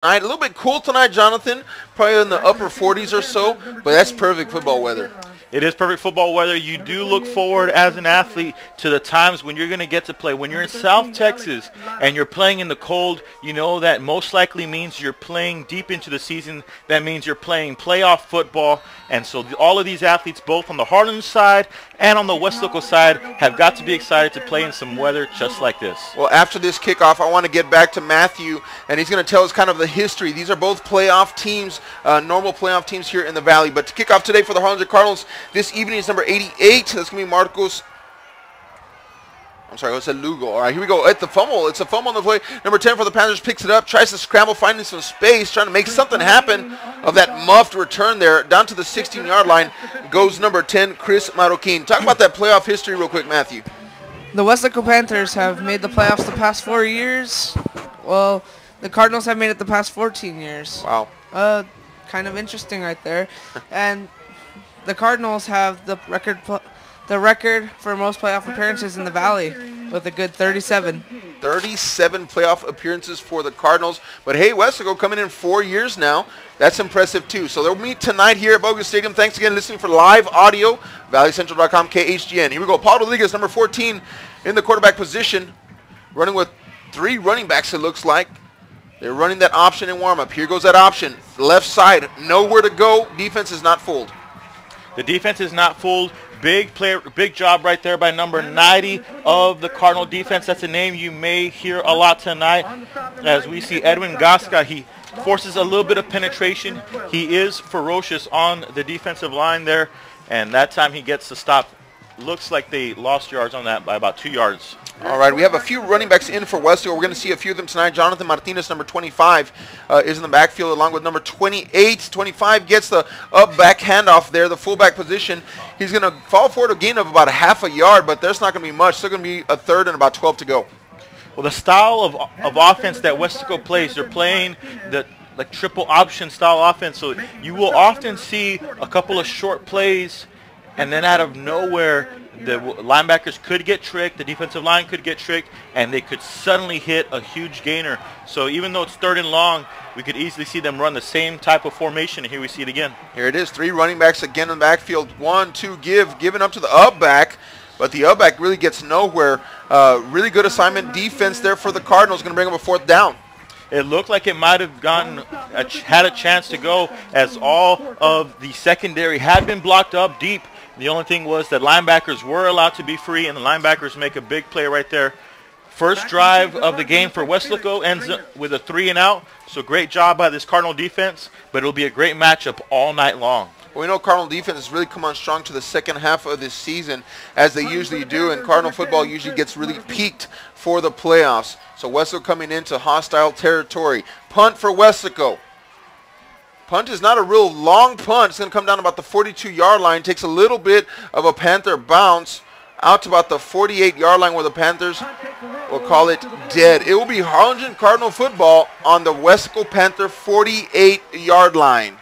A little bit cool tonight, Jonathan. Probably in the upper 40s or so, but that's perfect football weather. It is perfect football weather. You do look forward as an athlete to the times when you're going to get to play. When you're in South Texas and you're playing in the cold, you know that most likely means you're playing deep into the season. That means you're playing playoff football. And so all of these athletes, both on the Harlingen side and on the Weslaco side, have got to be excited to play in some weather just like this. Well, after this kickoff, I want to get back to Matthew, and he's going to tell us kind of the history. These are both playoff teams, normal playoff teams here in the Valley. But to kick off today for the Harlingen Cardinals, this evening is number 88. That's going to be Marcos. I'm sorry, I said Lugo. All right, here we go. At the fumble. It's a fumble on the play. Number 10 for the Panthers picks it up, tries to scramble, finding some space, trying to make something happen of that muffed return there. Down to the 16-yard line goes number 10, Chris Marroquin. Talk about that playoff history real quick, Matthew. The Weslaco Panthers have made the playoffs the past 4 years. Well, the Cardinals have made it the past 14 years. Wow. Kind of interesting right there. And the Cardinals have the record for most playoff appearances in the Valley with a good 37. 37 playoff appearances for the Cardinals. But hey, Weslaco coming in 4 years now. That's impressive too. So they'll meet tonight here at Bogus Stadium. Thanks again for listening for live audio. ValleyCentral.com, KHGN. Here we go. Paul Rodriguez, number 14 in the quarterback position. Running with 3 running backs, it looks like. They're running that option in warm-up. Here goes that option. Left side, nowhere to go. Defense is not fooled. The defense is not fooled. Big job right there by number 90 of the Cardinal defense. That's a name you may hear a lot tonight. As we see Edwin Gasca, he forces a little bit of penetration. He is ferocious on the defensive line there, and that time he gets the stop. Looks like they lost yards on that by about 2 yards. All right, we have a few running backs in for Weslaco. We're going to see a few of them tonight. Jonathan Martinez, number 25, is in the backfield along with number 28. 25 gets the up-back handoff there, the fullback position. He's going to fall forward a gain of about a half a yard, but there's not going to be much. Still going to be a third and about 12 to go. Well, the style of offense that Weslaco plays, they're playing the triple option style offense, so you will often see a couple of short plays, and then out of nowhere, the linebackers could get tricked, the defensive line could get tricked, and they could suddenly hit a huge gainer. So even though it's third and long, we could easily see them run the same type of formation, and here we see it again. Here it is, 3 running backs again in the backfield. 1, 2, giving up to the up-back, but the up-back really gets nowhere. Really good assignment defense there for the Cardinals, going to bring up a 4th down. It looked like it might have had a chance to go, as all of the secondary had been blocked up deep. The only thing was that linebackers were allowed to be free, and the linebackers make a big play right there. First drive of the game for Weslaco ends with a 3-and-out. So great job by this Cardinal defense, but it'll be a great matchup all night long. Well, we know Cardinal defense has really come on strong to the second half of this season, as they usually do, and Cardinal football usually gets really peaked for the playoffs. So Weslaco coming into hostile territory. Punt for Weslaco. Punt is not a real long punt. It's going to come down about the 42-yard line. Takes a little bit of a Panther bounce out to about the 48-yard line, where the Panthers will call it dead. It will be Harlingen Cardinal football on the Weslaco Panther 48-yard line.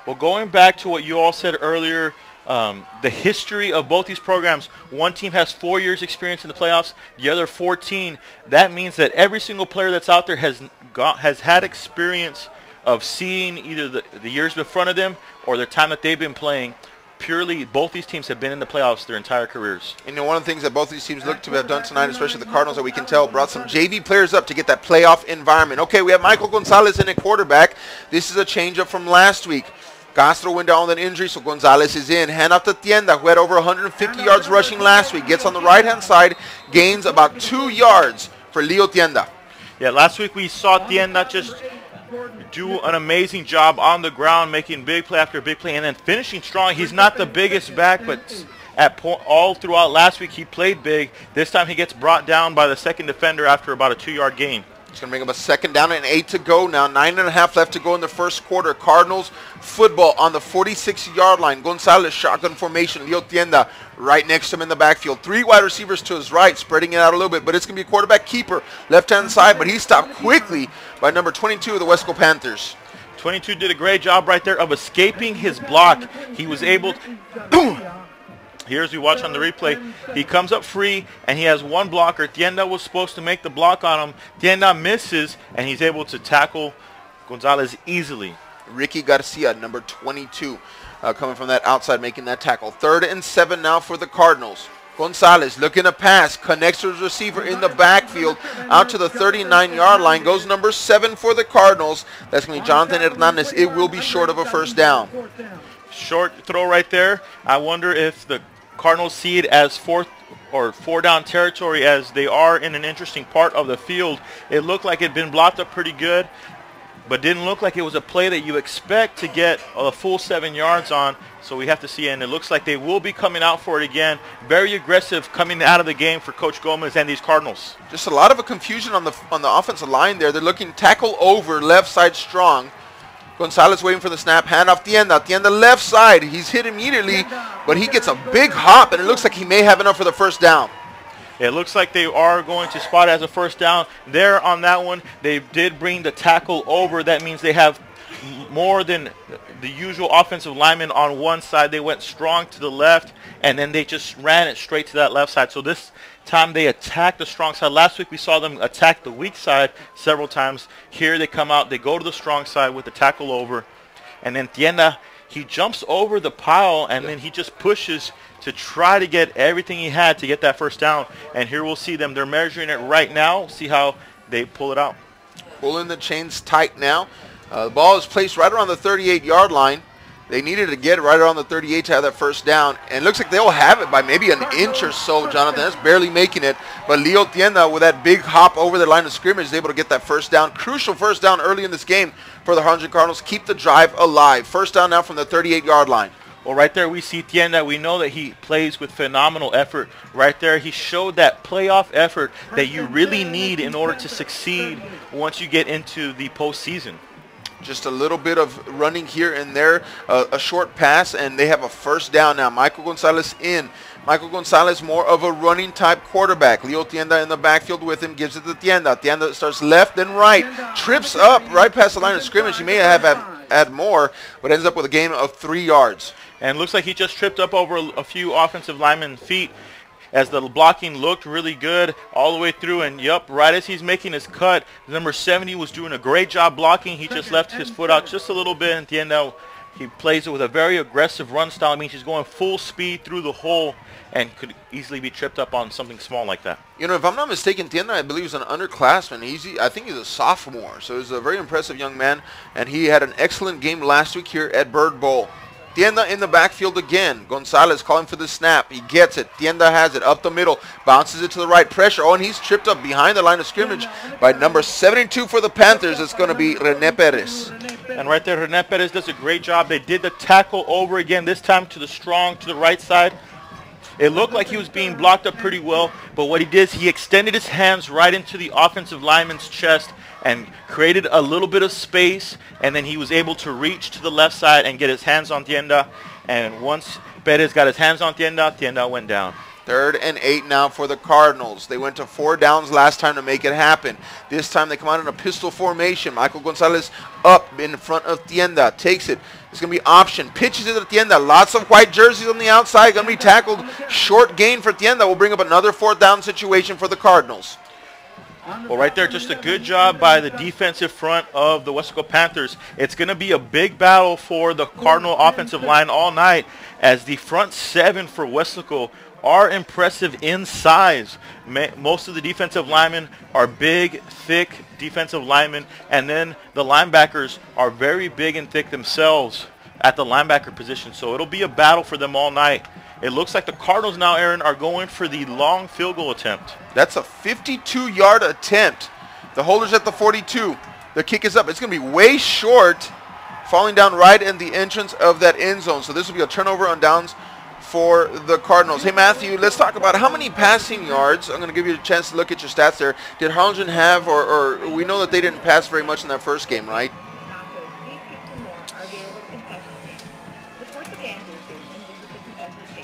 Well, going back to what you all said earlier, the history of both these programs, one team has 4 years experience in the playoffs, the other 14. That means that every single player that's out there has had experience of seeing either the years in front of them or the time that they've been playing. Purely, both these teams have been in the playoffs their entire careers. And one of the things that both these teams look to have done tonight, especially the Cardinals, that we can tell, brought some JV players up to get that playoff environment. Okay, we have Michael Gonzalez in at quarterback. This is a change-up from last week. Castro went down with an injury, so Gonzalez is in. Hand off to Tienda, who had over 150 yards rushing last week. Gets on the right-hand side, gains about 2 yards for Leo Tienda. Yeah, last week we saw Tienda just do an amazing job on the ground, making big play after big play, and then finishing strong. He's not the biggest back, but all throughout last week he played big. This time he gets brought down by the second defender after about a 2-yard gain. It's going to bring up a 2nd down and 8 to go now. 9.5 left to go in the first quarter. Cardinals football on the 46-yard line. Gonzalez shotgun formation. Leo Tienda right next to him in the backfield. 3 wide receivers to his right, spreading it out a little bit, but it's going to be a quarterback keeper left-hand side, but he's stopped quickly by number 22 of the Weslaco Panthers. 22 did a great job right there of escaping his block. He was able Here, as we watch on the replay, he comes up free, and he has one blocker. Tienda was supposed to make the block on him. Tienda misses, and he's able to tackle Gonzalez easily. Ricky Garcia, number 22, coming from that outside, making that tackle. 3rd and 7 now for the Cardinals. Gonzalez looking to pass, connects to his receiver in the backfield, out to the 39-yard line. Goes number 7 for the Cardinals. That's going to be Jonathan Hernandez. It will be short of a first down. Short throw right there. I wonder if the Cardinals see it as 4th or 4-down territory, as they are in an interesting part of the field. It looked like it had been blocked up pretty good, but didn't look like it was a play that you expect to get a full 7 yards on. So we have to see, and it looks like they will be coming out for it again. Very aggressive coming out of the game for Coach Gomez and these Cardinals. Just a lot of a confusion on the offensive line there. They're looking tackle over, left side strong. Gonzalez waiting for the snap, hand off Tienda. Tienda left side. He's hit immediately, but he gets a big hop, and it looks like he may have enough for the first down. It looks like they are going to spot as a first down. There on that one, they did bring the tackle over. That means they have more than the usual offensive lineman on one side. They went strong to the left, and then they just ran it straight to that left side. So this time they attacked the strong side. Last week we saw them attack the weak side several times. Here they come out, they go to the strong side with the tackle over, and then Tienda, he jumps over the pile, and then he just pushes to try to get everything he had to get that first down. And here we'll see them. They're measuring it right now. See how they pull it out. Pulling the chains tight now. The ball is placed right around the 38-yard line. They needed to get right around the 38 to have that first down. And it looks like they'll have it by maybe an inch or so, Jonathan. That's barely making it. But Leo Tienda, with that big hop over the line of scrimmage, is able to get that first down. Crucial first down early in this game for the Harlingen Cardinals. Keep the drive alive. First down now from the 38-yard line. Well, right there we see Tienda. We know that he plays with phenomenal effort. Right there he showed that playoff effort that you really need in order to succeed once you get into the postseason. Just a little bit of running here and there, a short pass, and they have a first down now. Michael Gonzalez in. Michael Gonzalez, more of a running type quarterback. Leo Tienda in the backfield with him, gives it to Tienda. Tienda starts left then right, trips up right past the line of scrimmage. He may have had more, but ends up with a gain of 3 yards. And looks like he just tripped up over a few offensive linemen's feet, as the blocking looked really good all the way through. And yup, right as he's making his cut, number 70 was doing a great job blocking. He just left his foot out just a little bit, and Tienda, he plays it with a very aggressive run style. I mean, he's going full speed through the hole and could easily be tripped up on something small like that. You know, if I'm not mistaken, Tienda, I believe, is an underclassman. I think he's a sophomore, so he's a very impressive young man, and he had an excellent game last week here at Bird Bowl. Tienda in the backfield again. Gonzalez calling for the snap. He gets it. Tienda has it up the middle. Bounces it to the right. Pressure. Oh, and he's tripped up behind the line of scrimmage by number 72 for the Panthers. It's going to be Rene Perez. And right there, Rene Perez does a great job. They did the tackle over again, this time to the strong, to the right side. It looked like he was being blocked up pretty well, but what he did is he extended his hands right into the offensive lineman's chest and created a little bit of space, and then he was able to reach to the left side and get his hands on Tienda. And once Perez got his hands on Tienda, Tienda went down. 3rd and 8 now for the Cardinals. They went to 4 downs last time to make it happen. This time they come out in a pistol formation. Michael Gonzalez up in front of Tienda. Takes it. It's going to be option. Pitches it to Tienda. Lots of white jerseys on the outside. Going to be tackled. Short gain for Tienda. Will bring up another 4th down situation for the Cardinals. Well, right there, just a good job by the defensive front of the Weslaco Panthers. It's going to be a big battle for the Cardinal offensive line all night, as the front 7 for Weslaco are impressive in size. Most of the defensive linemen are big, thick defensive linemen, and then the linebackers are very big and thick themselves at the linebacker position. So it'll be a battle for them all night. It looks like the Cardinals now, Aaron, are going for the long field goal attempt. That's a 52-yard attempt. The holder's at the 42. The kick is up. It's going to be way short, falling down right in the entrance of that end zone. So this will be a turnover on downs for the Cardinals. Hey, Matthew, let's talk about how many passing yards. I'm going to give you a chance to look at your stats there. Did Harlingen have, or we know that they didn't pass very much in that first game, right?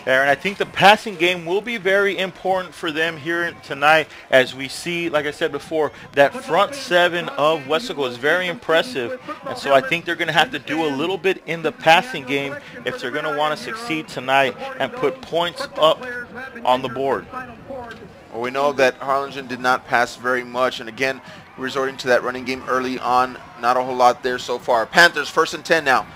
Aaron, I think the passing game will be very important for them here tonight, as we see, like I said before, that front seven of Weslaco is very impressive. And so I think they're going to have to do a little bit in the passing game if they're going to want to succeed tonight and put points up on the board. Well, we know that Harlingen did not pass very much, and again, resorting to that running game early on. Not a whole lot there so far. Panthers 1st and 10 now.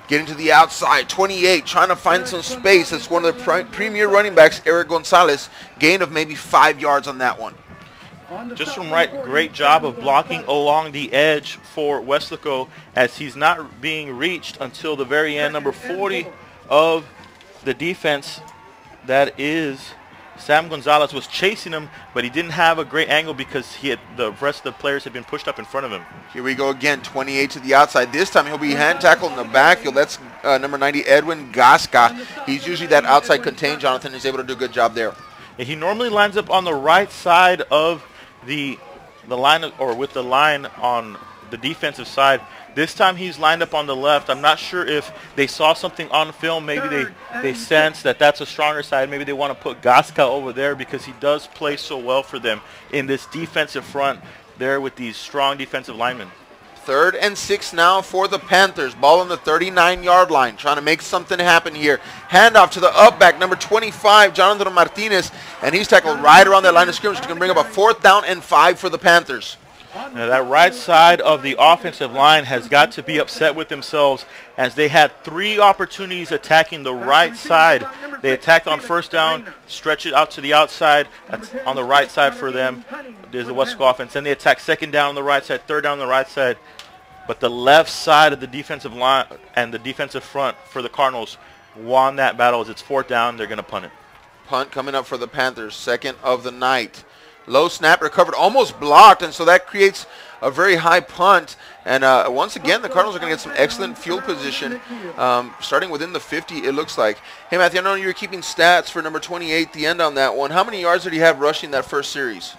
Getting to the outside, 28, trying to find some space. That's one of the premier running backs, Eric Gonzalez. Gain of maybe 5 yards on that one. Just from great job of blocking along the edge for Weslaco, as he's not being reached until the very end. Number 40 of the defense, that is Sam Gonzalez, was chasing him, but he didn't have a great angle because the rest of the players had been pushed up in front of him. Here we go again, 28 to the outside. This time he'll be hand tackled in the backfield. That's number 90, Edwin Gasca. He's usually that outside contain, Jonathan. He's able to do a good job there. Yeah, he normally lines up on the right side of the line, or with the line on the defensive side. This time he's lined up on the left. I'm not sure if they saw something on film. Maybe they sense that that's a stronger side. Maybe they want to put Gasca over there because he does play so well for them in this defensive front there with these strong defensive linemen. 3rd and 6 now for the Panthers. Ball on the 39-yard line, trying to make something happen here. Handoff to the up back, number 25, Jonathan Martinez, and he's tackled right around that line of scrimmage. He's going to bring up a 4th down and 5 for the Panthers. Now that right side of the offensive line has got to be upset with themselves, as they had 3 opportunities attacking the right side. They attacked on 1st down, stretch it out to the outside. That's on the right side for them. There's the Weslaco offense. Then they attack 2nd down on the right side, 3rd down on the right side. But the left side of the defensive line and the defensive front for the Cardinals won that battle. As it's 4th down, they're going to punt it. Punt coming up for the Panthers, 2nd of the night. Low snap, recovered, almost blocked, and so that creates a very high punt. And once again, the Cardinals are going to get some excellent field position, starting within the 50, it looks like. Hey, Matthew, I know you were keeping stats for number 28, the end on that one. How many yards did he have rushing that first series?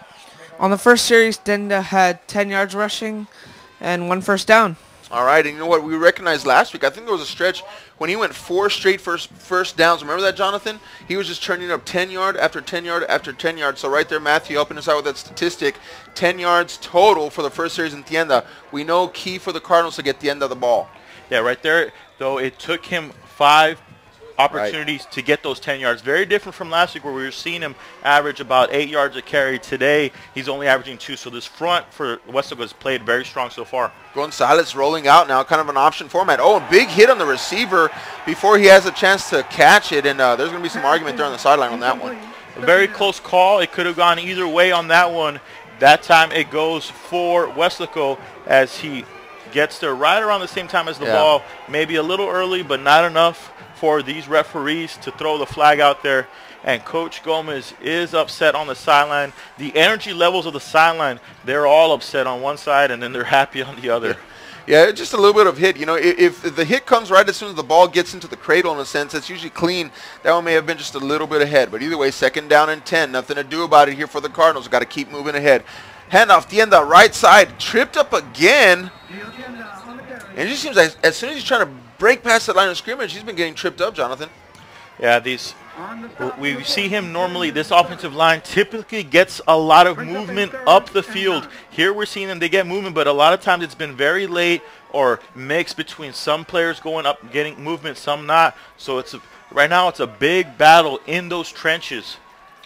On the first series, Denda had 10 yards rushing and 1 first down. All right, and you know what we recognized last week? I think there was a stretch when he went 4 straight first downs. Remember that, Jonathan? He was just turning up 10 yard after 10 yard after 10 yards. So right there, Matthew, helping us out with that statistic. 10 yards total for the first series in Tienda. We know key for the Cardinals to get the end of the ball. Yeah, right there, though, it took him 5 opportunities to get those 10 yards. Very different from last week, where we were seeing him average about 8 yards a carry. Today, he's only averaging 2. So this front for Weslaco has played very strong so far. Gonzalez rolling out now, kind of an option format. Oh, a big hit on the receiver before he has a chance to catch it, and there's going to be some argument there on the sideline on that one. A very close call. It could have gone either way on that one. That time it goes for Weslaco, as he gets there right around the same time as the ball. Maybe a little early, but not enough for these referees to throw the flag out there. And Coach Gomez is upset on the sideline. The energy levels of the sideline, they're all upset on one side, and then they're happy on the other. Yeah, just a little bit of hit. You know, if the hit comes right as soon as the ball gets into the cradle, in a sense, it's usually clean. That one may have been just a little bit ahead. But either way, 2nd down and 10. Nothing to do about it here for the Cardinals. Got to keep moving ahead. Handoff, Tienda, right side. Tripped up again. And it just seems like as soon as he's trying to break past the line of scrimmage, he's been getting tripped up, Jonathan. Yeah, we see him normally. This offensive line typically gets a lot of movement up the field. Here we're seeing them, they get movement, but a lot of times it's been very late or mixed between some players going up, getting movement, some not. So right now it's a big battle in those trenches.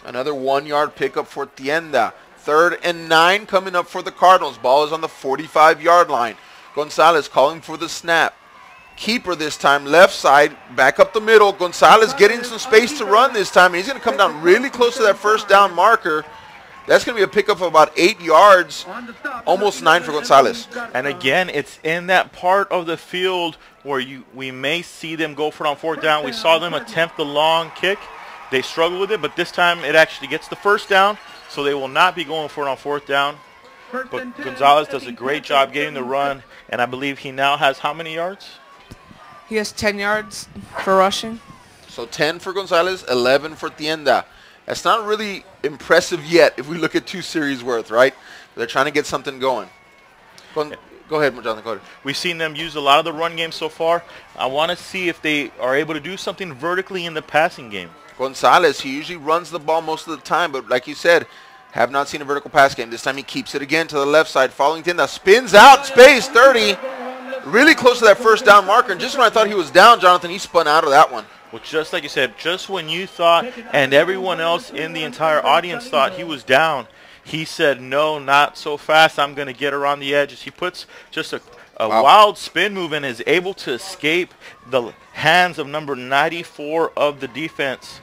Another 1-yard pickup for Tienda. 3rd and 9 coming up for the Cardinals. Ball is on the 45-yard line. Gonzalez calling for the snap. Keeper this time, left side, back up the middle. Gonzalez getting some space to run this time. And he's going to come down really close to that 1st down marker. That's going to be a pickup of about 8 yards, almost 9 for Gonzalez. And again, it's in that part of the field where we may see them go for it on 4th down. We saw them attempt the long kick. They struggled with it, but this time it actually gets the 1st down, so they will not be going for it on 4th down. But Gonzalez does a great job getting the run, and I believe he now has how many yards? He has 10 yards for rushing. So 10 for Gonzalez, 11 for Tienda. That's not really impressive yet if we look at 2 series worth, right? They're trying to get something going. Go ahead, Jonathan. Go ahead. We've seen them use a lot of the run game so far. I want to see if they are able to do something vertically in the passing game. Gonzalez, he usually runs the ball most of the time, but like you said, have not seen a vertical pass game. This time he keeps it again to the left side, following Tienda, spins out, space, 30. Really close to that first down marker, and just when I thought he was down, Jonathan, he spun out of that one. Well, just like you said, just when you thought and everyone else in the entire audience thought he was down, he said, no, not so fast. I'm going to get around the edges. He puts just a wild spin move and is able to escape the hands of number 94 of the defense.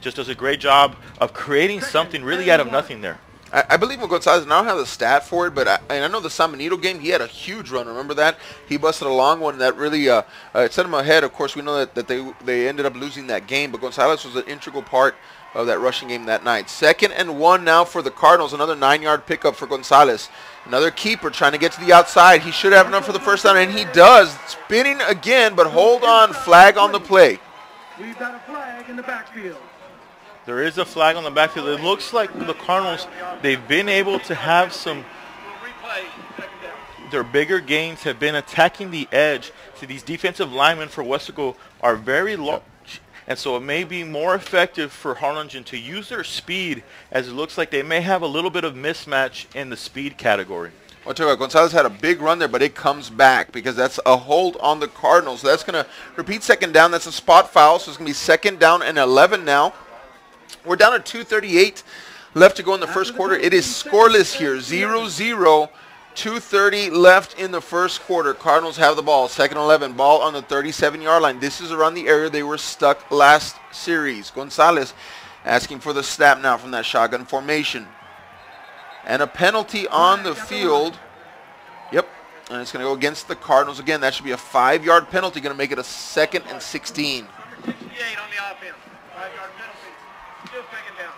Just does a great job of creating something really out of nothing there. I believe in Gonzalez. I don't have the stat for it, but I know the San Benito game, he had a huge run. Remember that? He busted a long one that really it set him ahead. Of course, we know that they ended up losing that game, but Gonzalez was an integral part of that rushing game that night. 2nd and 1 now for the Cardinals. Another 9-yard pickup for Gonzalez. Another keeper trying to get to the outside. He should have enough for the first down, and he does. Spinning again, but hold on. Flag on the play. We've got a flag in the backfield. There is a flag on the backfield. It looks like the Cardinals, they've been able to have some, their bigger gains have been attacking the edge. So these defensive linemen for Weslaco are very large, and so it may be more effective for Harlingen to use their speed, as it looks like they may have a little bit of mismatch in the speed category. I'll tell you what, Gonzalez had a big run there, but it comes back because that's a hold on the Cardinals. So that's going to repeat 2nd down. That's a spot foul, so it's going to be 2nd down and 11 now. We're down at 2:38 left to go in the first quarter. It is scoreless here, 0-0. 2:30 left in the first quarter. Cardinals have the ball. 2nd and 11. Ball on the 37-yard line. This is around the area they were stuck last series. Gonzalez asking for the snap now from that shotgun formation. And a penalty on the field. Yep. And it's going to go against the Cardinals again. That should be a 5-yard penalty. Going to make it a 2nd and 16. 68 on the offense. 5-yard penalty. Still 2nd down.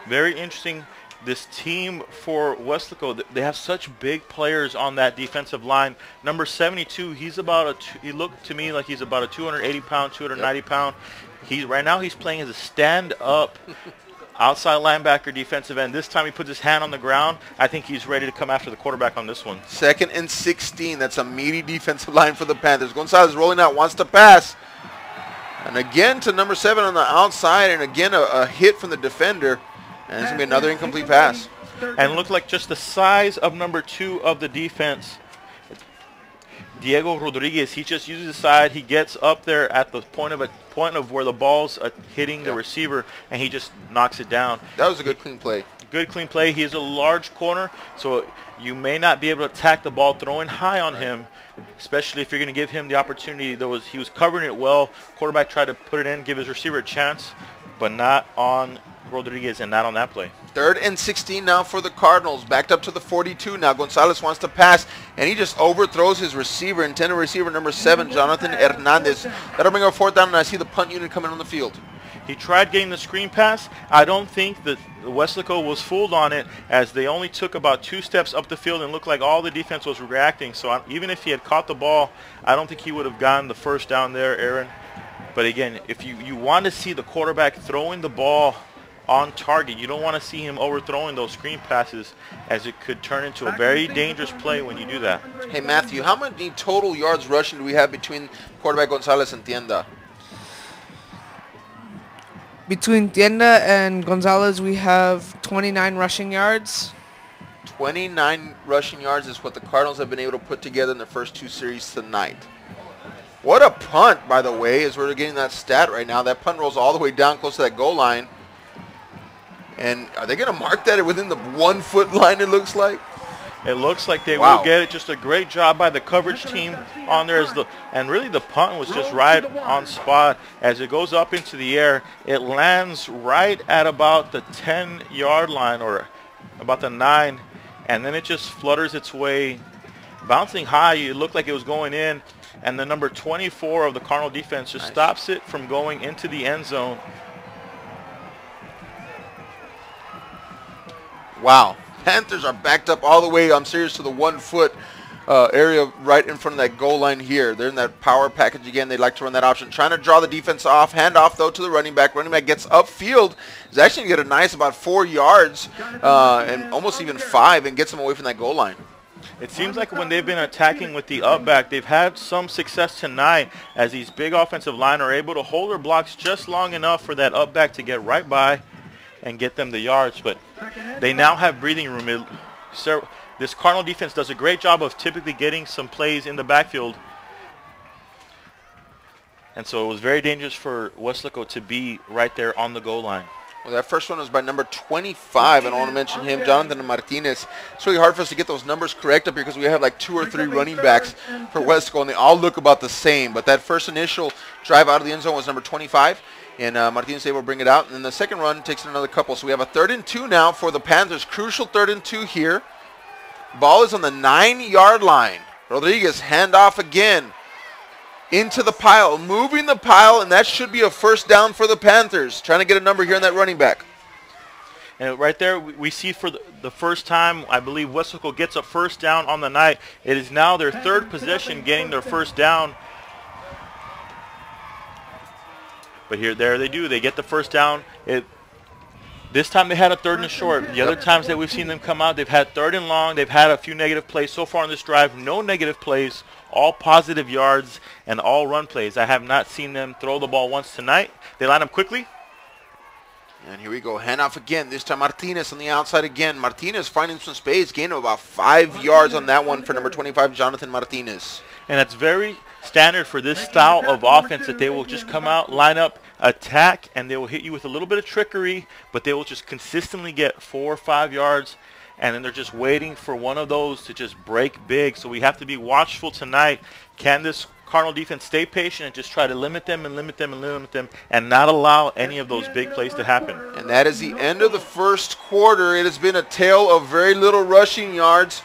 Very interesting. This team for Weslaco, they have such big players on that defensive line. Number 72, he looked to me like he's about a 280-pound, 290-pound. Right now he's playing as a stand-up outside linebacker defensive end. This time he puts his hand on the ground. I think he's ready to come after the quarterback on this one. 2nd and 16. That's a meaty defensive line for the Panthers. Gonzalez rolling out, wants to pass. And again to number 7 on the outside, and again a hit from the defender. And it's going to be another incomplete pass. And it looked like just the size of number 2 of the defense, Diego Rodriguez, he just uses the side. He gets up there at the point of where the ball's hitting the receiver, and he just knocks it down. That was a good clean play. Good clean play. He is a large corner, so you may not be able to attack the ball throwing high on him, especially if you're going to give him the opportunity. He was covering it well. Quarterback tried to put it in, give his receiver a chance, but not on Rodriguez and not on that play. 3rd and 16 now for the Cardinals. Backed up to the 42 now. Gonzalez wants to pass, and he just overthrows his receiver, intended receiver number 7, Jonathan Hernandez. That'll bring up 4th down, and I see the punt unit coming on the field. He tried getting the screen pass. I don't think that Weslaco was fooled on it, as they only took about 2 steps up the field and looked like all the defense was reacting. So even if he had caught the ball, I don't think he would have gotten the first down there, Aaron. But again, if you want to see the quarterback throwing the ball on target, you don't want to see him overthrowing those screen passes, as it could turn into a very dangerous play when you do that. Hey Matthew, how many total yards rushing do we have between quarterback Gonzalez and Tienda? Between Tienda and Gonzalez, we have 29 rushing yards. 29 rushing yards is what the Cardinals have been able to put together in the first 2 series tonight. What a punt, by the way, as we're getting that stat right now. That punt rolls all the way down close to that goal line. And are they going to mark that within the 1-foot line, it looks like? It looks like they will get it. Just a great job by the coverage team on there. And really the punt was just right on spot. As it goes up into the air, it lands right at about the 10-yard line, or about the 9. And then it just flutters its way, bouncing high. It looked like it was going in. And the number 24 of the Cardinal defense just stops it from going into the end zone. Wow. Panthers are backed up all the way, I'm serious, to the 1-foot area right in front of that goal line here. They're in that power package again. They like to run that option. Trying to draw the defense off. Hand off, though, to the running back. Running back gets upfield. Is actually going to get a nice about 4 yards and almost even 5, and gets them away from that goal line. It seems like when they've been attacking with the up back, they've had some success tonight as these big offensive line are able to hold their blocks just long enough for that up back to get right by and get them the yards. But they now have breathing room. This Cardinal defense does a great job of typically getting some plays in the backfield. And so it was very dangerous for Weslaco to be right there on the goal line. Well, that first one was by number 25, and I want to mention him, Jonathan Martinez. It's really hard for us to get those numbers correct up here because we have like 2 or 3 running backs for Weslaco, and they all look about the same. But that first initial drive out of the end zone was number 25, and Martinez able to bring it out. And then the second run takes another couple. So we have a 3rd and 2 now for the Panthers. Crucial 3rd and 2 here. Ball is on the 9-yard line. Rodriguez handoff again. Into the pile, moving the pile, and that should be a first down for the Panthers. Trying to get a number here on that running back. And right there, we see for the first time, I believe Weslaco gets a first down on the night. It is now their 3rd possession getting their first down. But there they do. They get the first down. This time they had a 3rd and short. The other times that we've seen them come out, they've had 3rd and long. They've had a few negative plays. So far on this drive, no negative plays. All positive yards and all run plays. I have not seen them throw the ball once tonight. They line up quickly. And here we go. Handoff again. This time Martinez on the outside again. Martinez finding some space. Gain of about 5 yards on that one for number 25, Jonathan Martinez. And that's very standard for this style of offense that they will just come out, line up, attack, and they will hit you with a little bit of trickery, but they will just consistently get 4 or 5 yards. And then they're just waiting for one of those to just break big. So we have to be watchful tonight. Can this Cardinal defense stay patient and just try to limit them and limit them and limit them and not allow any of those big plays to happen? And that is the end of the first quarter. It has been a tale of very little rushing yards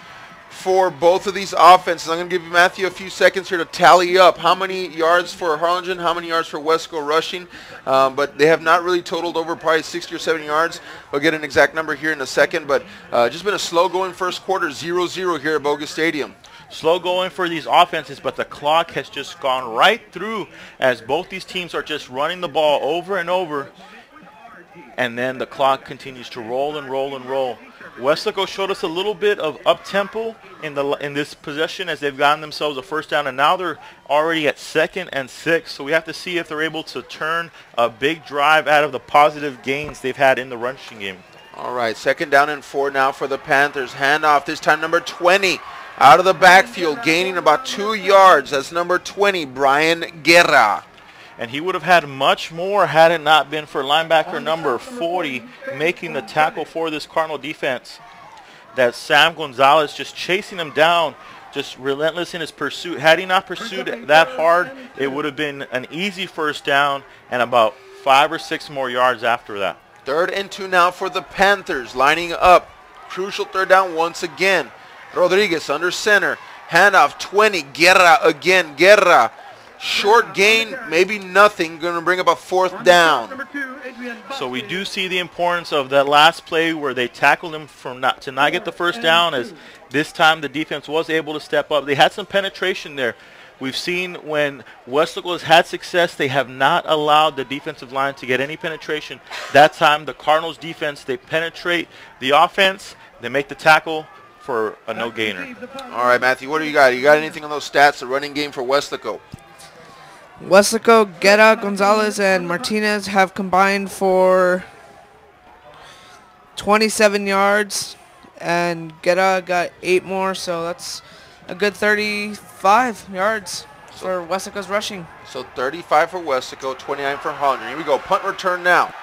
for both of these offenses. I'm going to give you, Matthew, a few seconds here to tally up how many yards for Harlingen, how many yards for Weslaco rushing. But they have not really totaled over probably 60 or 70 yards. We'll get an exact number here in a second. But just been a slow-going first quarter, 0-0 here at Bogus Stadium. Slow going for these offenses, but the clock has just gone right through as both these teams are just running the ball over and over. And then the clock continues to roll and roll and roll. Weslaco showed us a little bit of up-tempo in this possession as they've gotten themselves a first down, and now they're already at 2nd and 6. So we have to see if they're able to turn a big drive out of the positive gains they've had in the rushing game. All right, 2nd down and 4 now for the Panthers. Handoff, this time number 20 out of the backfield, gaining about 2 yards. That's number 20, Brian Guerra. And he would have had much more had it not been for linebacker number 40 making the tackle for this Cardinal defense. That Sam Gonzalez just chasing him down, just relentless in his pursuit. Had he not pursued that hard, it would have been an easy first down and about 5 or 6 more yards after that. 3rd and 2 now for the Panthers, lining up. Crucial 3rd down once again. Rodriguez under center. Handoff, 20, Guerra again. Guerra. Short gain, maybe nothing. Going to bring up a 4th down. So we do see the importance of that last play where they tackled him to not get the first down, as this time the defense was able to step up. They had some penetration there. We've seen when Weslaco has had success, they have not allowed the defensive line to get any penetration. That time the Cardinals defense, they penetrate the offense, they make the tackle for a no-gainer. All right, Matthew, what do you got? You got anything on those stats, the running game for Weslaco? Weslaco, Guerra, Gonzalez, and Martinez have combined for 27 yards, and Guerra got 8 more, so that's a good 35 yards for Weslaco's rushing. So 35 for Weslaco, 29 for Harlingen. Here we go, punt return now.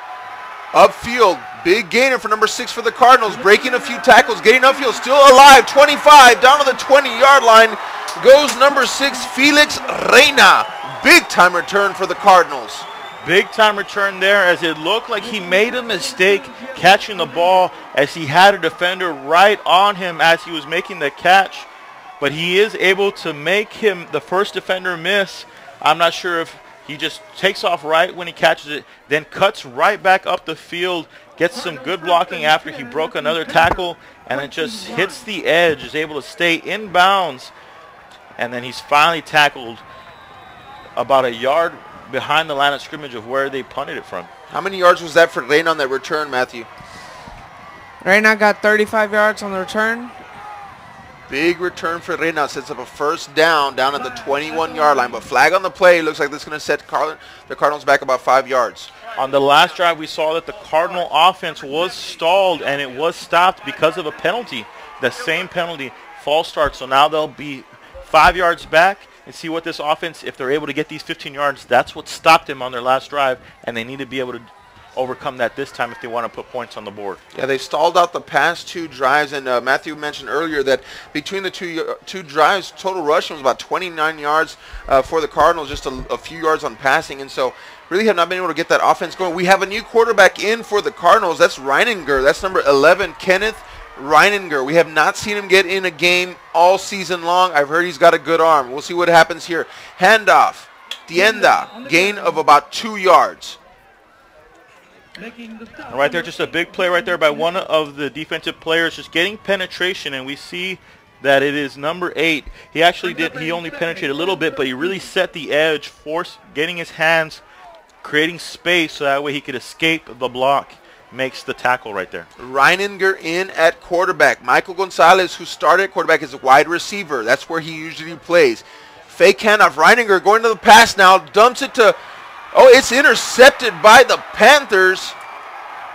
Upfield, big gainer for number 6 for the Cardinals, breaking a few tackles, getting upfield, still alive, 25, down to the 20-yard line goes number 6, Felix Reina. Big time return for the Cardinals. Big time return there, as it looked like he made a mistake catching the ball, as he had a defender right on him as he was making the catch. But he is able to make him the first defender miss. I'm not sure if he just takes off right when he catches it, then cuts right back up the field, gets some good blocking after he broke another tackle, and it just hits the edge, is able to stay in bounds, and then he's finally tackled about a yard behind the line of scrimmage of where they punted it from. How many yards was that for Reina on that return, Matthew? Reina got 35 yards on the return. Big return for Reina. Sets up a first down at the 21-yard line. But flag on the play. Looks like this is going to set the Cardinals back about 5 yards. On the last drive, we saw that the Cardinal offense was stalled, and it was stopped because of a penalty. The same penalty, false start. So now they'll be 5 yards back and see what this offense, if they're able to get these 15 yards, that's what stopped them on their last drive, and they need to be able to overcome that this time if they want to put points on the board. Yeah, they stalled out the past 2 drives, and Matthew mentioned earlier that between the two drives, total rushing was about 29 yards for the Cardinals, just a few yards on passing, and so really have not been able to get that offense going. We have a new quarterback in for the Cardinals. That's Reininger. That's number 11, Kenneth Reininger. We have not seen him get in a game all season long. I've heard he's got a good arm. We'll see what happens here. Handoff. Tienda. Gain of about 2 yards. Right there, just a big play right there by one of the defensive players, just getting penetration, and we see that it is number 8. He actually he only penetrated a little bit, but he really set the edge, getting his hands, creating space so that way he could escape the block. Makes the tackle right there. Reininger in at quarterback. Michael Gonzalez, who started at quarterback, is a wide receiver. That's where he usually plays. Fake handoff. Reininger going to the pass now. Dumps it to... Oh, it's intercepted by the Panthers.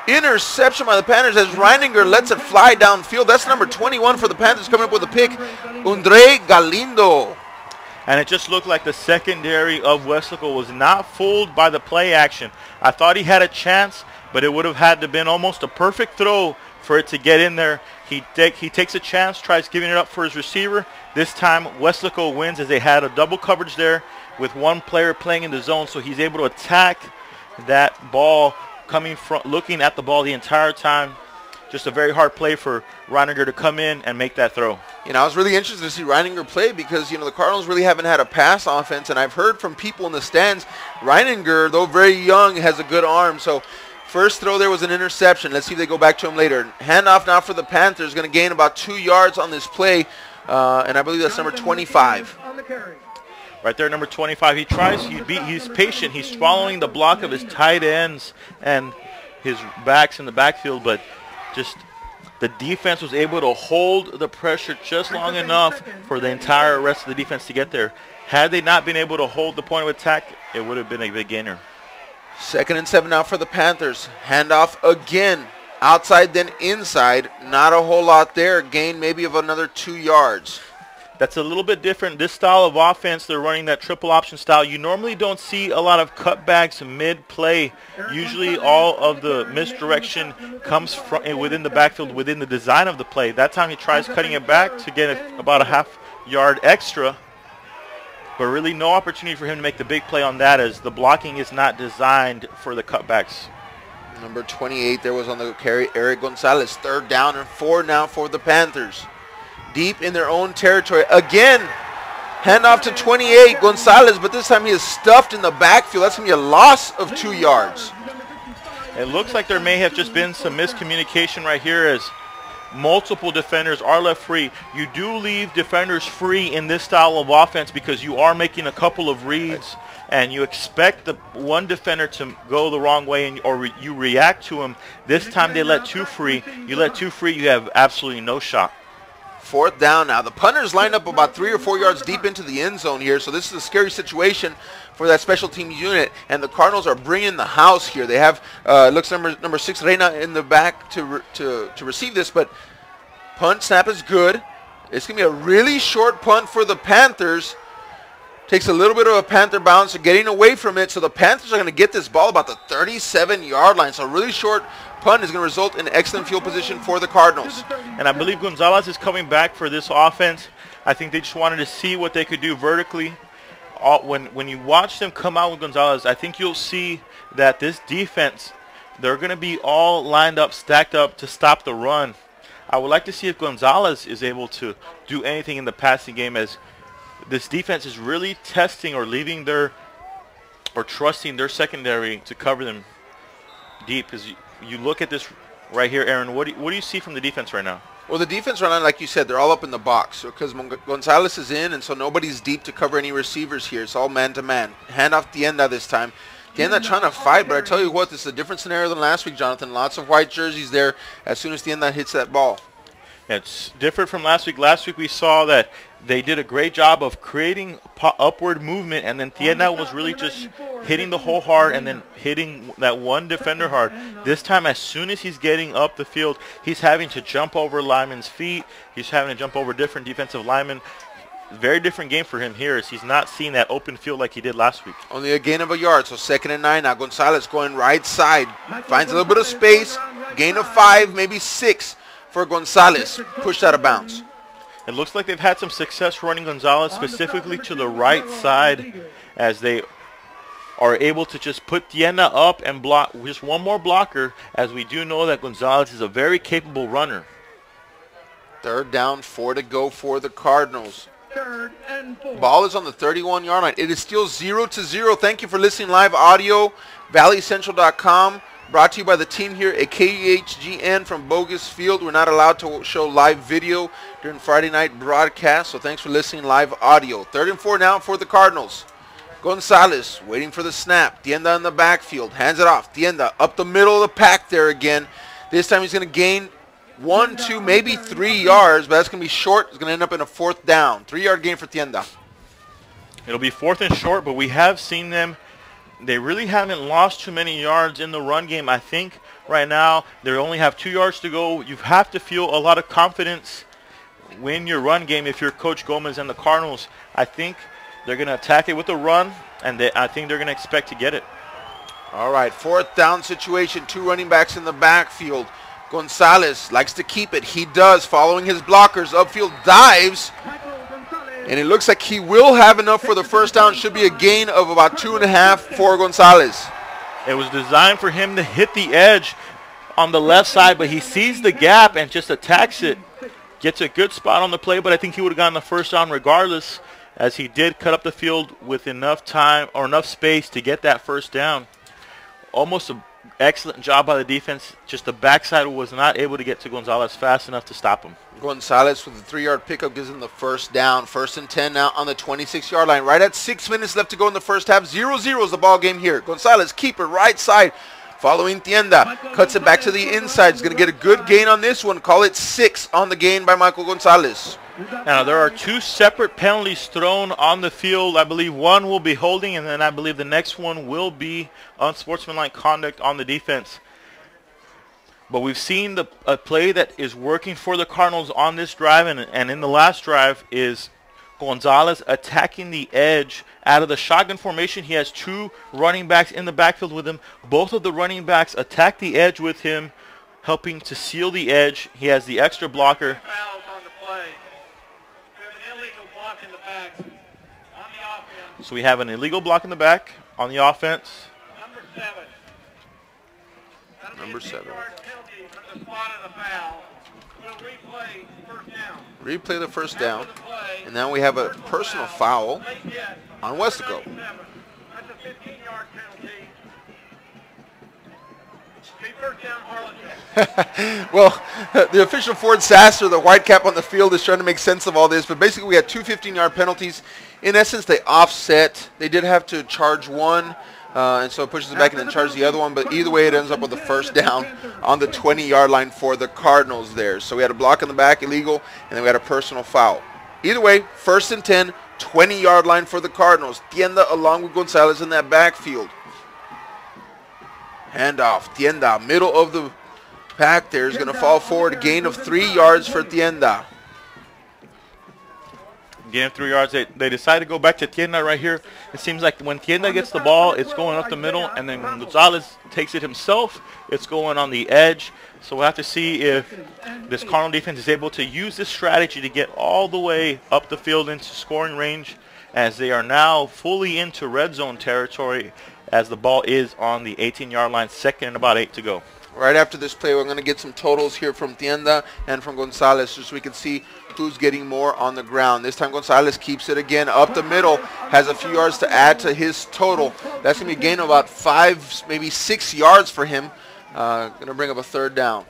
Interception by the Panthers as Reininger lets it fly downfield. That's number 21 for the Panthers coming up with a pick. Andre Galindo. And it just looked like the secondary of Weslaco was not fooled by the play action. I thought he had a chance, but it would have had to been almost a perfect throw for it to get in there. He takes a chance, tries giving it up for his receiver. This time Weslaco wins as they had a double coverage there with one player playing in the zone, so he's able to attack that ball coming from, looking at the ball the entire time. Just a very hard play for Reininger to come in and make that throw. You know, I was really interested to see Reininger play because, you know, the Cardinals really haven't had a pass offense, and I've heard from people in the stands, Reininger, though very young, has a good arm. So first throw there was an interception. Let's see if they go back to him later. Handoff now for the Panthers, going to gain about 2 yards on this play, and I believe that's number 25. Right there, number 25. He's patient. He's following the block of his tight ends and his backs in the backfield, but just the defense was able to hold the pressure just long enough for the entire rest of the defense to get there. Had they not been able to hold the point of attack, it would have been a big gainer. 2nd and 7 now for the Panthers. Handoff again. Outside then inside. Not a whole lot there. Gain maybe of another 2 yards. That's a little bit different. This style of offense, they're running that triple option style. You normally don't see a lot of cutbacks mid-play. Usually all of the misdirection comes from within the backfield, within the design of the play. That time he tries cutting it back to get about a half-yard extra. But really no opportunity for him to make the big play on that as the blocking is not designed for the cutbacks. Number 28 there was on the carry, Eric Gonzalez. 3rd down and 4 now for the Panthers. Deep in their own territory. Again, handoff to 28, Gonzalez, but this time he is stuffed in the backfield. That's going to be a loss of 2 yards. It looks like there may have just been some miscommunication right here as multiple defenders are left free. You do leave defenders free in this style of offense because you are making a couple of reads and you expect the one defender to go the wrong way or you react to him. This time they let 2 free. You let 2 free, you have absolutely no shot. 4th down now. The punters lined up about 3 or 4 yards deep into the end zone here, so this is a scary situation for that special teams unit, and the Cardinals are bringing the house here. They have, looks number 6, Reina, in the back to receive this, but punt snap is good. It's going to be a really short punt for the Panthers. Takes a little bit of a Panther bounce, so getting away from it, so the Panthers are going to get this ball about the 37-yard line, so a really short punt is going to result in excellent field position for the Cardinals. And I believe Gonzalez is coming back for this offense. I think they just wanted to see what they could do vertically. When you watch them come out with Gonzalez, I think you'll see that this defense, they're going to be all lined up, stacked up to stop the run. I would like to see if Gonzalez is able to do anything in the passing game as this defense is really testing or trusting their secondary to cover them deep. Because you look at this right here, Aaron, what do you see from the defense right now? Well, the defense right now, like you said, they're all up in the box because Gonzalez is in, and so nobody's deep to cover any receivers here. It's all man-to-man. Hand off Tienda this time. Tienda trying to fight, but I tell you what, this is a different scenario than last week, Jonathan. Lots of white jerseys there as soon as Tienda hits that ball. It's different from last week. Last week we saw that they did a great job of creating upward movement, and then Tienda was really just hitting the hole hard and then hitting that one defender hard. This time, as soon as he's getting up the field, he's having to jump over linemen's feet. He's having to jump over different defensive linemen. Very different game for him here, as he's not seeing that open field like he did last week. Only a gain of a yard, so 2nd and 9 now. Gonzalez going right side. Finds a little bit of space. Gain of 5, maybe 6 for Gonzalez. Pushed out of bounds. It looks like they've had some success running Gonzalez specifically to the right side, as they are able to just put Tienda up and block just one more blocker, as we do know that Gonzalez is a very capable runner. 3rd down, 4 to go for the Cardinals. 3rd and 4. Ball is on the 31-yard line. It is still 0-0. Thank you for listening live audio. ValleyCentral.com. Brought to you by the team here at KHGN from Bogus Field. We're not allowed to show live video during Friday night broadcast, so thanks for listening live audio. 3rd and 4 now for the Cardinals. Gonzalez waiting for the snap. Tienda in the backfield. Hands it off. Tienda up the middle of the pack there again. This time he's going to gain 1, 2, maybe 3 yards, but that's going to be short. It's going to end up in a 4th down. 3-yard gain for Tienda. It'll be 4th and short, but we have seen them. They really haven't lost too many yards in the run game. I think right now they only have 2 yards to go. You have to feel a lot of confidence when your run game if you're Coach Gomez and the Cardinals. I think they're going to attack it with a run, and I think they're going to expect to get it. All right, 4th down situation. 2 running backs in the backfield. Gonzalez likes to keep it. He does, following his blockers. Upfield dives. And it looks like he will have enough for the 1st down. Should be a gain of about 2.5 for Gonzalez. It was designed for him to hit the edge on the left side, but he sees the gap and just attacks it. Gets a good spot on the play, but I think he would have gotten the 1st down regardless, as he did cut up the field with enough time or enough space to get that 1st down. Almost an excellent job by the defense. Just the backside was not able to get to Gonzalez fast enough to stop him. Gonzalez with a 3-yard pickup gives him the 1st down. 1st and 10 now on the 26-yard line. Right at 6 minutes left to go in the 1st half. 0-0 is the ball game here. Gonzalez, keeper, right side, following Tienda. Cuts it back to the inside. He's going to get a good gain on this one. Call it 6 on the gain by Michael Gonzalez. Now, there are 2 separate penalties thrown on the field. I believe one will be holding, and then I believe the next one will be unsportsmanlike conduct on the defense. But we've seen a play that is working for the Cardinals on this drive, and in the last drive is Gonzalez attacking the edge out of the shotgun formation. He has 2 running backs in the backfield with him. Both of the running backs attack the edge with him, helping to seal the edge. He has the extra blocker. Fouls on the play. We have an illegal block in the back on the offense. So we have an illegal block in the back on the offense. Number 7. Number 7. Penalty for the spot of the foul. We'll replay 1st down. Replay the 1st down. And now we have a personal foul on Weslaco. That's a 15-yard penalty. Be 1st down, Harlingen. Well, the official Ford Sasser, the white cap on the field, is trying to make sense of all this. But basically, we had 2 15-yard penalties. In essence, they offset. They did have to charge one. And so it pushes it back and then charges the other one. But either way, it ends up with a 1st down on the 20-yard line for the Cardinals there. So we had a block in the back, illegal, and then we had a personal foul. Either way, 1st and 10, 20-yard line for the Cardinals. Tienda along with Gonzalez in that backfield. Handoff. Tienda, middle of the pack there, is going to fall forward. A gain of 3 yards for Tienda. Gain of 3 yards. They decide to go back to Tienda right here. It seems like when Tienda gets the ball, it's going up the middle, and then when Gonzalez takes it himself, it's going on the edge. So we'll have to see if this Cardinal defense is able to use this strategy to get all the way up the field into scoring range, as they are now fully into red zone territory, as the ball is on the 18-yard line, 2nd and about 8 to go. Right after this play, we're going to get some totals here from Tienda and from Gonzalez, just so we can see who's getting more on the ground. This time Gonzalez keeps it again up the middle, has a few yards to add to his total. That's going to be a gain of about 5, maybe 6 yards for him. Going to bring up a 3rd down.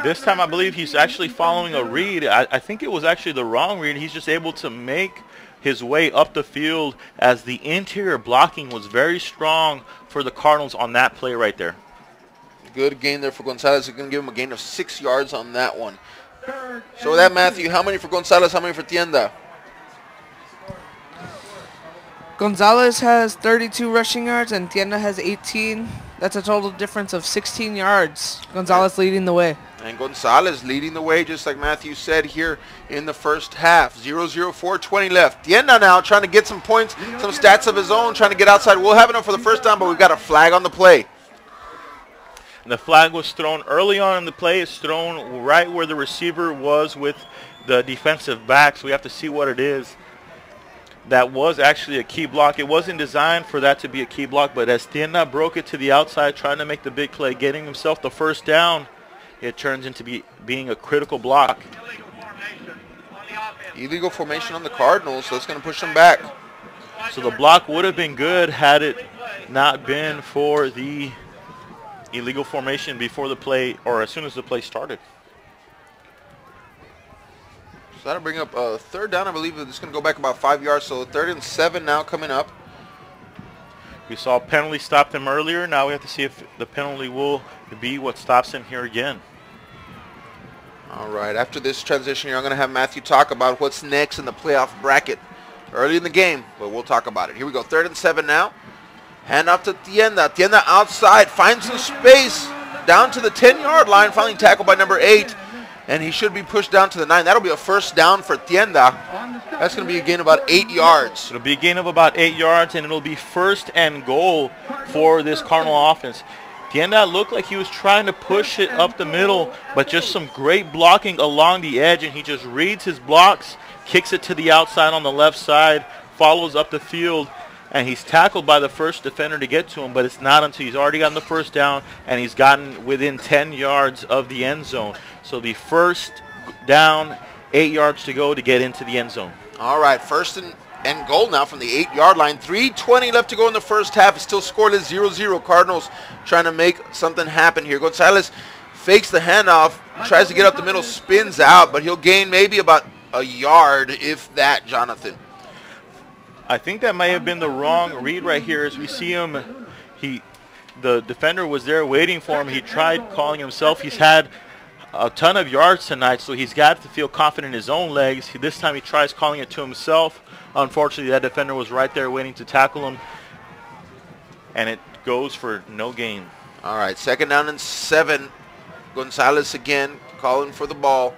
This time I believe he's actually following a read. I think it was actually the wrong read. He's just able to make his way up the field, as the interior blocking was very strong for the Cardinals on that play right there. Good gain there for Gonzalez. We're going to give him a gain of 6 yards on that one. So with that, Matthew, how many for Gonzalez, how many for Tienda? Gonzalez has 32 rushing yards and Tienda has 18. That's a total difference of 16 yards. Gonzalez leading the way. And Gonzalez leading the way, just like Matthew said here in the first half. 0-0, 4:20 left. Tienda now trying to get some points, some stats of his own, trying to get outside. We'll have enough for the first down, but we've got a flag on the play. And the flag was thrown early on in the play. It's thrown right where the receiver was with the defensive back, so we have to see what it is. That was actually a key block. It wasn't designed for that to be a key block, but as Tienda broke it to the outside, trying to make the big play, getting himself the first down, it turns into being a critical block. Illegal formation on the Cardinals, so it's going to push them back. So the block would have been good had it not been for the illegal formation before the play, or as soon as the play started. So that'll bring up a third down. I believe it's going to go back about 5 yards. So 3rd and 7 now coming up. We saw a penalty stop them earlier. Now we have to see if the penalty will be what stops them here again. All right. After this transition here, I'm going to have Matthew talk about what's next in the playoff bracket early in the game, but we'll talk about it. Here we go. 3rd and 7 now. Hand off to Tienda. Tienda outside. Finds some space. Down to the 10-yard line. Finally tackled by number 8. And he should be pushed down to the 9. That'll be a first down for Tienda. That's going to be a gain of about 8 yards. It'll be a gain of about 8 yards, and it'll be 1st and goal for this Cardinal offense. Tienda looked like he was trying to push it up the middle, but just some great blocking along the edge, and he just reads his blocks, kicks it to the outside on the left side, follows up the field, and he's tackled by the first defender to get to him, but it's not until he's already gotten the first down and he's gotten within 10 yards of the end zone. So the first down, 8 yards to go to get into the end zone. All right, 1st and goal now from the 8-yard line. 3:20 left to go in the first half. It's still scoreless, 0-0. Cardinals trying to make something happen here. Gonzalez fakes the handoff, tries to get up the middle, spins out, but he'll gain maybe about a yard, if that, Jonathan. I think that may have been the wrong read right here. As we see him, the defender was there waiting for him. He tried calling himself. He's had a ton of yards tonight, so he's got to feel confident in his own legs. This time he tries calling it to himself. Unfortunately, that defender was right there waiting to tackle him, and it goes for no gain. All right, 2nd down and 7. Gonzalez again calling for the ball.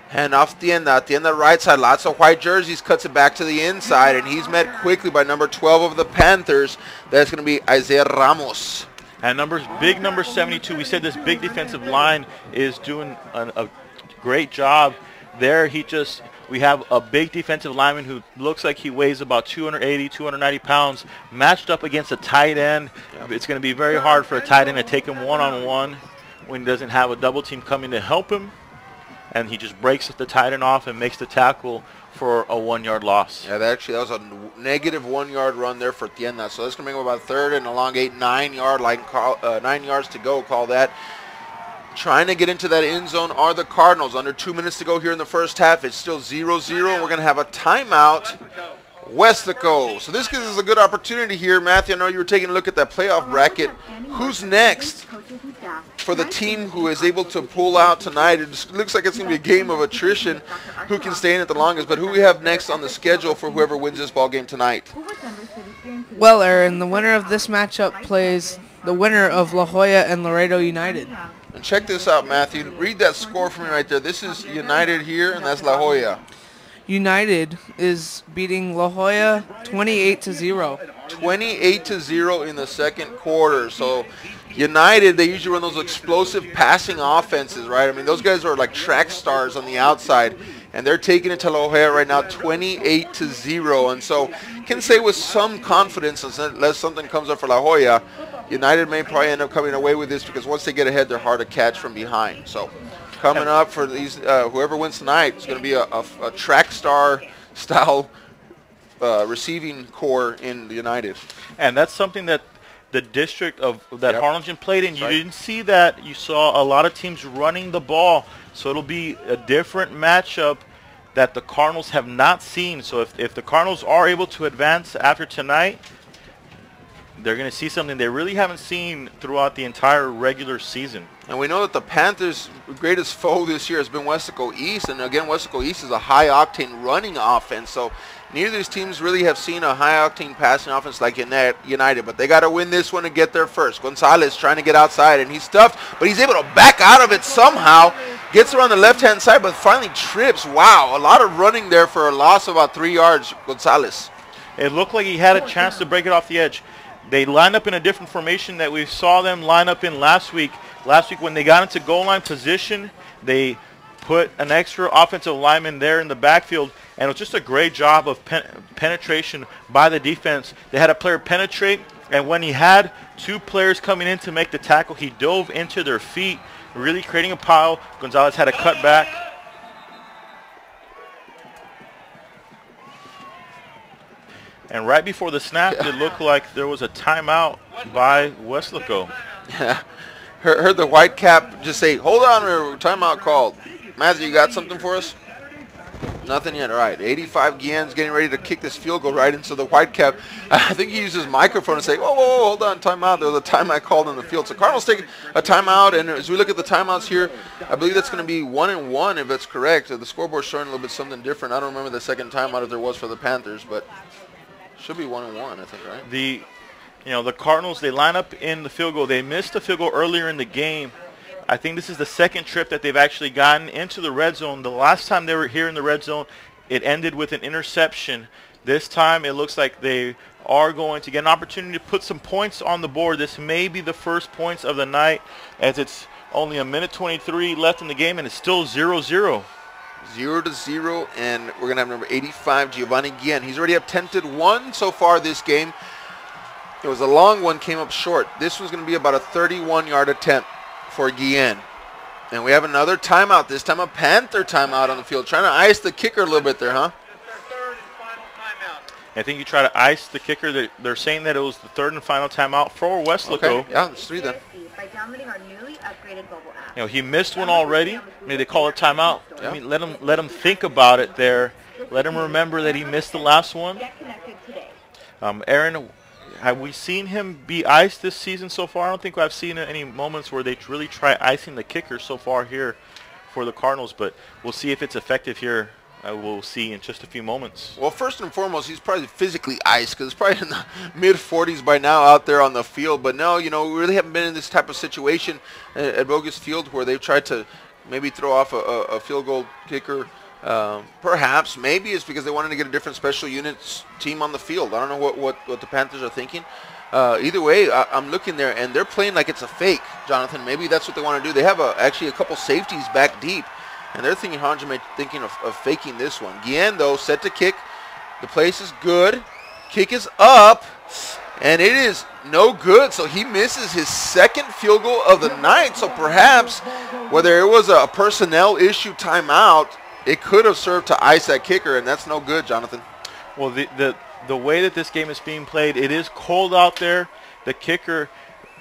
Hand off Tienda. Tienda right side. Lots of white jerseys. Cuts it back to the inside. And he's met quickly by number 12 of the Panthers. That's going to be Isaiah Ramos. And big number 72. We said this big defensive line is doing a great job there. We have a big defensive lineman who looks like he weighs about 280, 290 pounds, matched up against a tight end. It's going to be very hard for a tight end to take him one-on-one when he doesn't have a double team coming to help him. And he just breaks the tight end off and makes the tackle for a 1-yard loss. Yeah, that was a negative 1-yard run there for Tienda. So that's going to make him about 3rd and along 9-yard line. 9 yards to go, call that. Trying to get into that end zone are the Cardinals. Under 2 minutes to go here in the first half. It's still 0-0. We're going to have a timeout. Weslaco. So this gives us a good opportunity here. Matthew, I know you were taking a look at that playoff bracket. Who's next for the team who is able to pull out tonight? It just looks like it's going to be a game of attrition. Who can stay in it the longest? But who we have next on the schedule for whoever wins this ball game tonight? Well, Aaron, the winner of this matchup plays the winner of La Jolla and Laredo United. And check this out, Matthew. Read that score for me right there. This is United here, and that's La Jolla. United is beating La Jolla 28-0. 28-0 in the second quarter. So United, they usually run those explosive passing offenses, right? I mean, those guys are like track stars on the outside, and they're taking it to La Jolla right now 28-0. And so can say with some confidence, unless something comes up for La Jolla, United may probably end up coming away with this because once they get ahead, they're hard to catch from behind. So coming up for these, whoever wins tonight, it's going to be a track star style receiving core in the United. And that's something that the district of that Harlingen played in. You right. didn't see that. You saw a lot of teams running the ball. So it'll be a different matchup that the Cardinals have not seen. So if the Cardinals are able to advance after tonight, they're going to see something they really haven't seen throughout the entire regular season. And we know that the Panthers' greatest foe this year has been Weslaco East. And again, Weslaco East is a high-octane running offense. So neither of these teams really have seen a high-octane passing offense like United. But they got to win this one to get there first. Gonzalez trying to get outside, and he's stuffed. But he's able to back out of it somehow. Gets around the left-hand side, but finally trips. Wow, a lot of running there for a loss of about 3 yards, Gonzalez. It looked like he had a chance to break it off the edge. They lined up in a different formation that we saw them line up in last week. Last week when they got into goal line position, they put an extra offensive lineman there in the backfield, and it was just a great job of penetration by the defense. They had a player penetrate, and when he had 2 players coming in to make the tackle, he dove into their feet, really creating a pile. Gonzalez had to cut back. And right before the snap, it looked like there was a timeout by Weslaco. Yeah, heard the white cap just say, hold on, timeout called. Matthew, you got something for us? Nothing yet. All right, 85 Guillen's getting ready to kick this field goal right into the white cap. I think he used his microphone to say, whoa, whoa, whoa, hold on, timeout. There was a timeout called in the field. So Cardinals take a timeout, and as we look at the timeouts here, I believe that's going to be 1-1 if that's correct. The scoreboard's showing a little bit something different. I don't remember the second timeout if there was for the Panthers, but should be 1-1, I think, right? The Cardinals, they line up in the field goal. They missed the field goal earlier in the game. I think this is the second trip that they've actually gotten into the red zone. The last time they were here in the red zone, it ended with an interception. This time it looks like they are going to get an opportunity to put some points on the board. This may be the first points of the night, as it's only a minute 23 left in the game, and it's still 0-0. 0-0, and we're going to have number 85, Giovanni Guillen. He's already attempted 1 so far this game. It was a long one, came up short. This was going to be about a 31-yard attempt for Guillen. And we have another timeout, this time a Panther timeout on the field. Trying to ice the kicker a little bit there, huh? I think you try to ice the kicker. They're saying that it was the third and final timeout for Weslaco. Okay, yeah, it's 3 then. By downloading our newly upgraded mobile app. He missed one already. Maybe they call it timeout. Yeah. I mean, let him think about it there. Let him remember that he missed the last one. Get connected today. Aaron, have we seen him be iced this season so far? I don't think I've seen any moments where they really try icing the kicker so far here for the Cardinals, but we'll see if it's effective here. We'll see in just a few moments. Well, first and foremost, he's probably physically iced because it's probably in the mid-40s by now out there on the field. But no, we really haven't been in this type of situation at Bogus Field where they've tried to maybe throw off a field goal kicker. Perhaps, maybe it's because they wanted to get a different special units team on the field. I don't know what the Panthers are thinking. Either way, I'm looking there, and they're playing like it's a fake, Jonathan. Maybe that's what they want to do. They have actually a couple safeties back deep. And they're thinking of faking this one. Guillen, though, set to kick. The place is good. Kick is up. And it is no good. So he misses his second field goal of the night. So perhaps, whether it was a personnel issue timeout, it could have served to ice that kicker. And that's no good, Jonathan. Well, the way that this game is being played, it is cold out there. The kicker,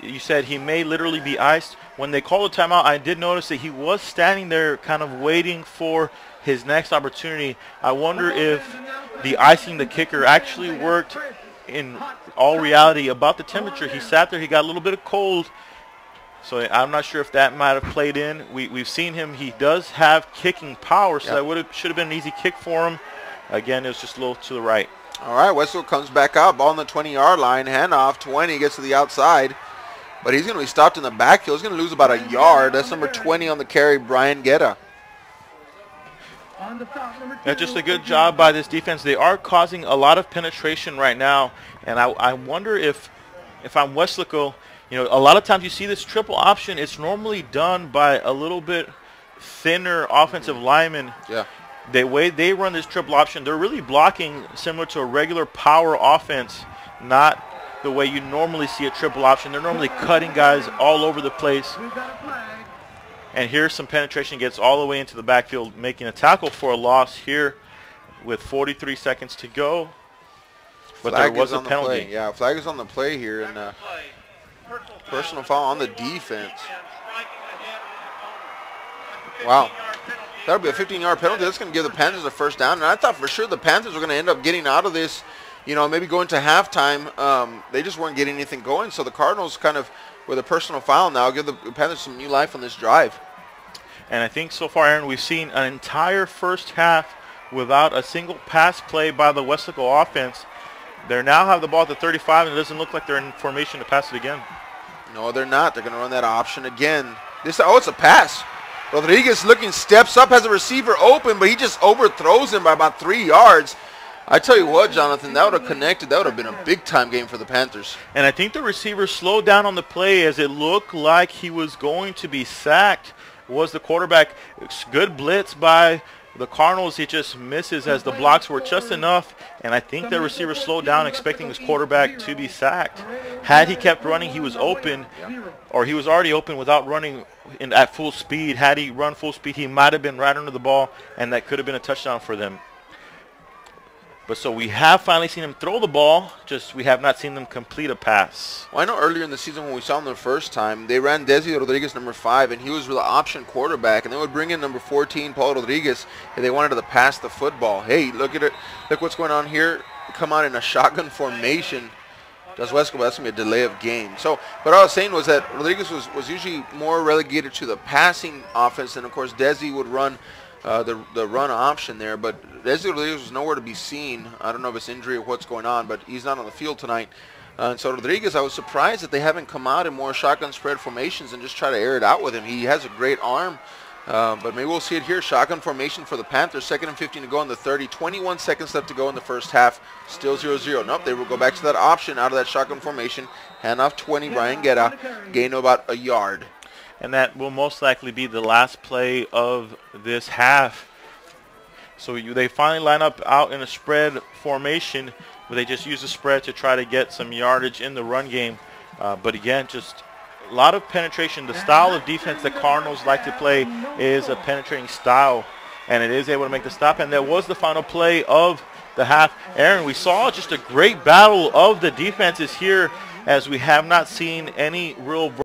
you said he may literally be iced. When they called the timeout, I did notice that he was standing there kind of waiting for his next opportunity. I wonder if the icing the kicker actually worked in all reality about the temperature. He sat there. He got a little bit of cold. So I'm not sure if that might have played in. We've seen him. He does have kicking power, so that should have been an easy kick for him. Again, it was just a little to the right. All right, Weslaco comes back out. Ball on the 20-yard line. Handoff, 20, gets to the outside. But he's going to be stopped in the backfield. He's going to lose about a yard. That's number 20 on the carry, Brian Guetta. Yeah, just a good job by this defense. They are causing a lot of penetration right now. And I wonder if I'm Weslaco, a lot of times you see this triple option. It's normally done by a little bit thinner offensive lineman. Yeah. The way they run this triple option, they're really blocking similar to a regular power offense, not the way you normally see a triple option. They're normally cutting guys all over the place. And here's some penetration, gets all the way into the backfield, making a tackle for a loss here with 43 seconds to go. But there was a penalty. Yeah, flag is on the play here, and personal foul on the defense. Wow. That'll be a 15-yard penalty. That's going to give the Panthers a first down. And I thought for sure the Panthers were going to end up getting out of this you know, maybe going to halftime, they just weren't getting anything going. So the Cardinals kind of, with a personal foul now, give the Panthers some new life on this drive. And I think so far, Aaron, we've seen an entire first half without a single pass play by the Weslaco offense. They now have the ball at the 35, and it doesn't look like they're in formation to pass it again. No, they're not. They're going to run that option again. It's a pass. Rodriguez looking, steps up, has a receiver open, but he just overthrows him by about 3 yards. I tell you what, Jonathan, that would have connected. That would have been a big-time game for the Panthers. And I think the receiver slowed down on the play as it looked like he was going to be sacked. Was the quarterback. Good blitz by the Cardinals. He just misses as the blocks were just enough, and I think the receiver slowed down expecting his quarterback to be sacked. Had he kept running, he was open, or he was already open without running at full speed. Had he run full speed, he might have been right under the ball, and that could have been a touchdown for them. But so we have finally seen him throw the ball, just we have not seen them complete a pass. Well, I know earlier in the season when we saw him the first time, they ran Desi Rodriguez number 5, and he was the option quarterback, and they would bring in number 14, Paul Rodriguez, and they wanted to pass the football. Hey, look at it. Look what's going on here. Come out in a shotgun formation. Does Weslaco, but that's going to be a delay of game. So, but what I was saying was that Rodriguez was usually more relegated to the passing offense, and of course Desi would run the run option there, but Desi Rodriguez was nowhere to be seen. I don't know if it's injury or what's going on, but he's not on the field tonight. And so Rodriguez, I was surprised that they haven't come out in more shotgun spread formations and just try to air it out with him. He has a great arm, but maybe we'll see it here. Shotgun formation for the Panthers. 2nd and 15 to go on the 30. 21 seconds left to go in the first half. Still 0-0. Nope, they will go back to that option out of that shotgun formation. Hand off 20, Brian Guerra. Gain of about a yard. And that will most likely be the last play of this half. So they finally line up out in a spread formation, but they just use the spread to try to get some yardage in the run game. But again, just a lot of penetration. The style of defense the Cardinals like to play is a penetrating style, and it is able to make the stop. And that was the final play of the half. Aaron, we saw just a great battle of the defenses here, as we have not seen any real